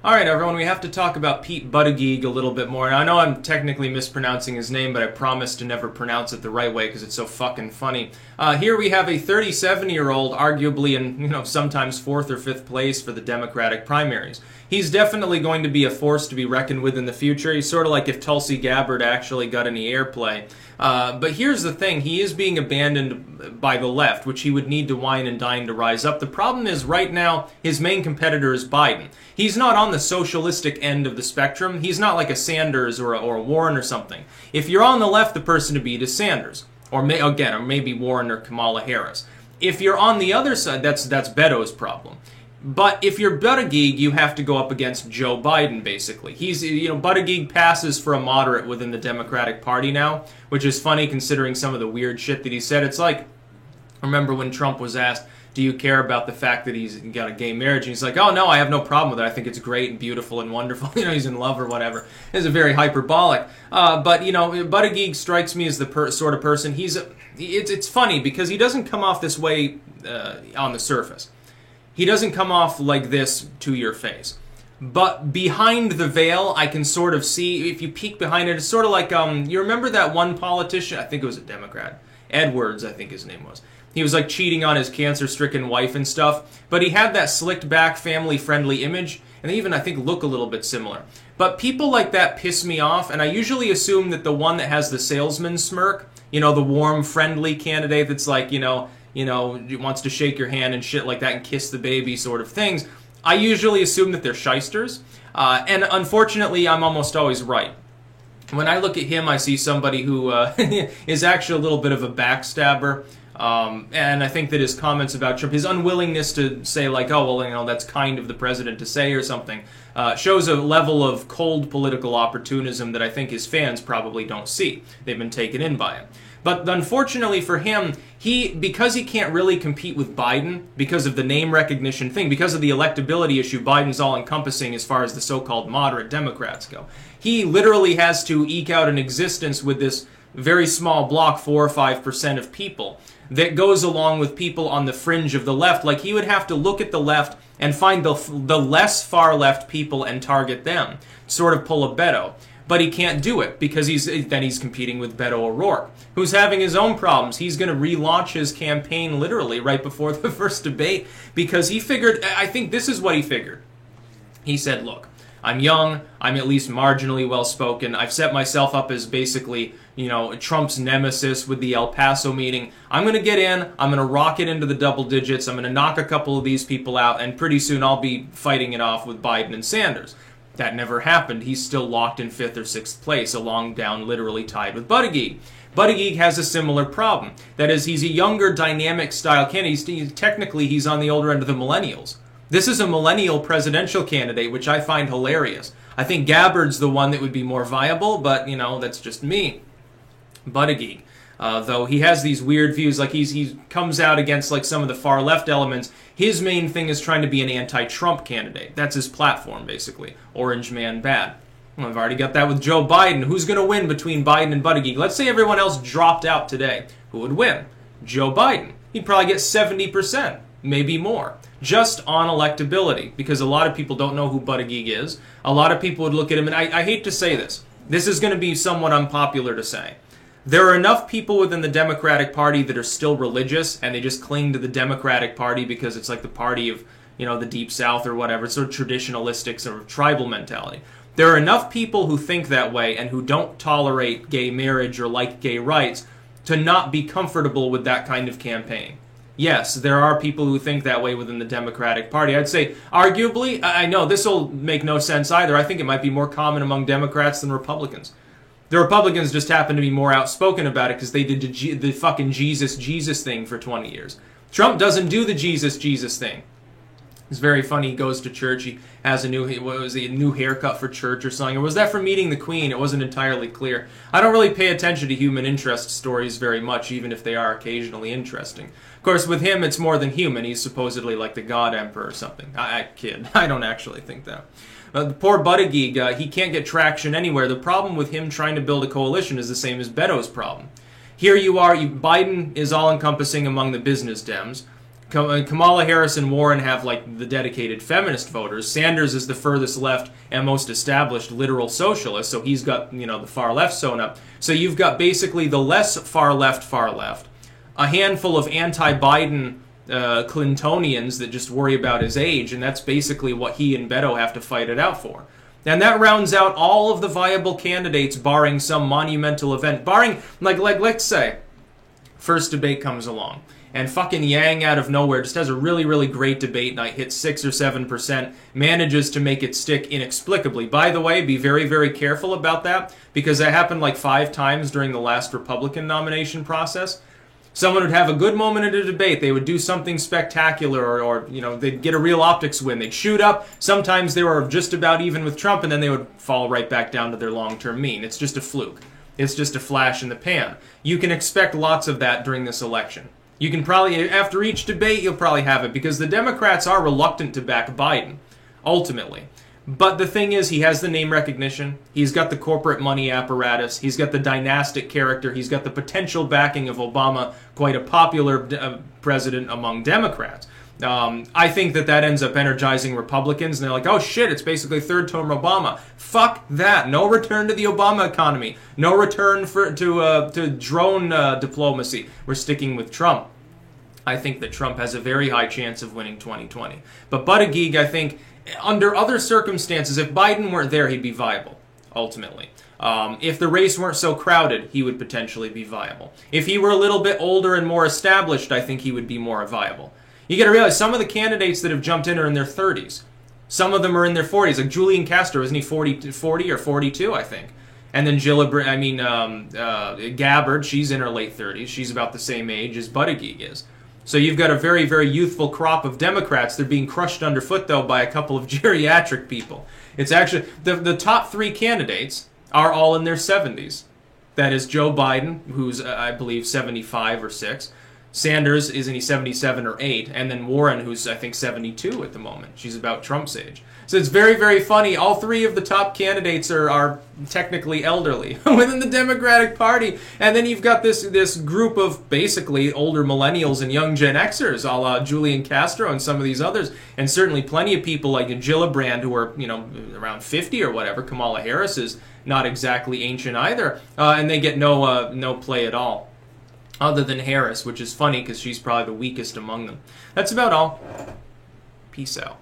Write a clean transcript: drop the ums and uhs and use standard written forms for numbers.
All right, everyone, we have to talk about Pete Buttigieg a little bit more. Now, I know I'm technically mispronouncing his name, but I promise to never pronounce it the right way because it's so fucking funny. Here we have a 37-year-old, arguably in, sometimes fourth or fifth place for the Democratic primaries. He's definitely going to be a force to be reckoned with in the future. He's sort of like if Tulsi Gabbard actually got any airplay. But here's the thing. He is being abandoned by the left, which he would need to wine and dine to rise up. The problem is right now his main competitor is Biden. He's not on the socialistic end of the spectrum. He's not like a Sanders or a Warren or something. If you're on the left, the person to beat is Sanders. Or maybe Warren or Kamala Harris. If you're on the other side, that's Beto's problem. But if you're Buttigieg, you have to go up against Joe Biden, basically. Buttigieg passes for a moderate within the Democratic Party now, which is funny considering some of the weird shit that he said. It's like, remember when Trump was asked, do you care about the fact that he's got a gay marriage? And he's like, oh, no, I have no problem with it. I think it's great and beautiful and wonderful. He's in love or whatever. It's a very hyperbolic. But Buttigieg strikes me as the sort of person. It's funny because he doesn't come off this way on the surface. He doesn't come off like this to your face. But behind the veil, I can sort of see, if you peek behind it, it's sort of like, you remember that one politician? I think it was a Democrat. Edwards, I think his name was. He was like cheating on his cancer-stricken wife and stuff. But he had that slicked-back, family-friendly image. And they even, I think, look a little bit similar. But people like that piss me off. And I usually assume that the one that has the salesman smirk, the warm, friendly candidate that's like, wants to shake your hand and shit like that and kiss the baby sort of things. I usually assume that they're shysters. And unfortunately, I'm almost always right. When I look at him, I see somebody who is actually a little bit of a backstabber. And I think that his comments about Trump, his unwillingness to say like, oh, well, that's kind of the president to say or something, shows a level of cold political opportunism that I think his fans probably don't see. They've been taken in by it. But unfortunately for him, because he can't really compete with Biden because of the name recognition thing, because of the electability issue Biden's all-encompassing as far as the so-called moderate Democrats go, he literally has to eke out an existence with this very small block, 4 or 5% of people, that goes along with people on the fringe of the left. Like, he would have to look at the left and find the less far-left people and target them, sort of pull a Beto. But he can't do it because he's competing with Beto O'Rourke, who's having his own problems. He's going to relaunch his campaign literally right before the first debate because he figured, I think this is what he figured. He said, look, I'm young, I'm at least marginally well-spoken, I've set myself up as basically, Trump's nemesis with the El Paso meeting. I'm going to get in, I'm going to rocket into the double digits, I'm going to knock a couple of these people out, and pretty soon I'll be fighting it off with Biden and Sanders. That never happened. He's still locked in 5th or 6th place, along down literally tied with Buttigieg. Buttigieg has a similar problem. That is, he's a younger, dynamic style candidate. Technically, he's on the older end of the millennials. This is a millennial presidential candidate, which I find hilarious. I think Gabbard's the one that would be more viable, but, that's just me. Buttigieg. Though he has these weird views, like he comes out against like some of the far left elements. His main thing is trying to be an anti-Trump candidate. That's his platform, basically. Orange man bad. Well, I've already got that with Joe Biden. Who's going to win between Biden and Buttigieg? Let's say everyone else dropped out today. Who would win? Joe Biden. He'd probably get 70%, maybe more, just on electability, because a lot of people don't know who Buttigieg is. A lot of people would look at him, and I hate to say this. This is going to be somewhat unpopular to say. There are enough people within the Democratic Party that are still religious, and they just cling to the Democratic Party because it's like the party of, the Deep South or whatever, sort of traditionalistic sort of tribal mentality. There are enough people who think that way and who don't tolerate gay marriage or like gay rights to not be comfortable with that kind of campaign. Yes, there are people who think that way within the Democratic Party. I'd say, arguably, I know this will make no sense either. I think it might be more common among Democrats than Republicans. The Republicans just happen to be more outspoken about it because they did the fucking Jesus thing for 20 years. Trump doesn't do the Jesus thing. It's very funny. He goes to church. He has a new haircut for church or something. Or was that for meeting the Queen? It wasn't entirely clear. I don't really pay attention to human interest stories very much, even if they are occasionally interesting. Of course, with him, it's more than human. He's supposedly like the God Emperor or something. I kid. I don't actually think that. The poor Buttigieg, he can't get traction anywhere. The problem with him trying to build a coalition is the same as Beto's problem. Here you are, Biden is all-encompassing among the business Dems. Kamala Harris and Warren have like the dedicated feminist voters. Sanders is the furthest left and most established literal socialist, so he's got, you know, the far left sewn up. So you've got basically the less far left, a handful of anti-Biden Clintonians that just worry about his age, and that's basically what he and Beto have to fight it out for. And that rounds out all of the viable candidates, barring some monumental event, barring, like let's say, first debate comes along, and fucking Yang out of nowhere just has a really, really great debate night, hits 6 or 7%, manages to make it stick inexplicably. By the way, be very, very careful about that, because that happened like 5 times during the last Republican nomination process. Someone would have a good moment in a debate, they would do something spectacular, or you know, they'd get a real optics win, they'd shoot up, sometimes they were just about even with Trump, and then they would fall right back down to their long-term mean. It's just a fluke. It's just a flash in the pan. You can expect lots of that during this election. You can probably, after each debate, you'll probably have it, because the Democrats are reluctant to back Biden, ultimately. But the thing is, he has the name recognition, he's got the corporate money apparatus, he's got the dynastic character, he's got the potential backing of Obama, quite a popular president among Democrats. I think that ends up energizing Republicans, and they're like, oh shit, it's basically third-term Obama. Fuck that. No return to the Obama economy. No return to drone diplomacy. We're sticking with Trump. I think that Trump has a very high chance of winning 2020. But Buttigieg, I think, under other circumstances, if Biden weren't there, he'd be viable, ultimately. If the race weren't so crowded, he would potentially be viable. If he were a little bit older and more established, I think he would be more viable. You got to realize some of the candidates that have jumped in are in their 30s. Some of them are in their 40s. Like Julian Castro, isn't he 40 or 42, I think? And then Gabbard, she's in her late 30s. She's about the same age as Buttigieg is. So you've got a very, very youthful crop of Democrats. They're being crushed underfoot, though, by a couple of geriatric people. It's actually, the top 3 candidates are all in their 70s. That is Joe Biden, who's, I believe, 75 or 6. Sanders, isn't he 77 or 8? And then Warren, who's, I think, 72 at the moment. She's about Trump's age. So it's very, very funny. All 3 of the top candidates are technically elderly within the Democratic Party. And then you've got this group of basically older millennials and young Gen Xers, a la Julian Castro and some of these others. And certainly plenty of people like Gillibrand, who are, you know, around 50 or whatever. Kamala Harris is not exactly ancient either. And they get no play at all, other than Harris, which is funny because she's probably the weakest among them. That's about all. Peace out.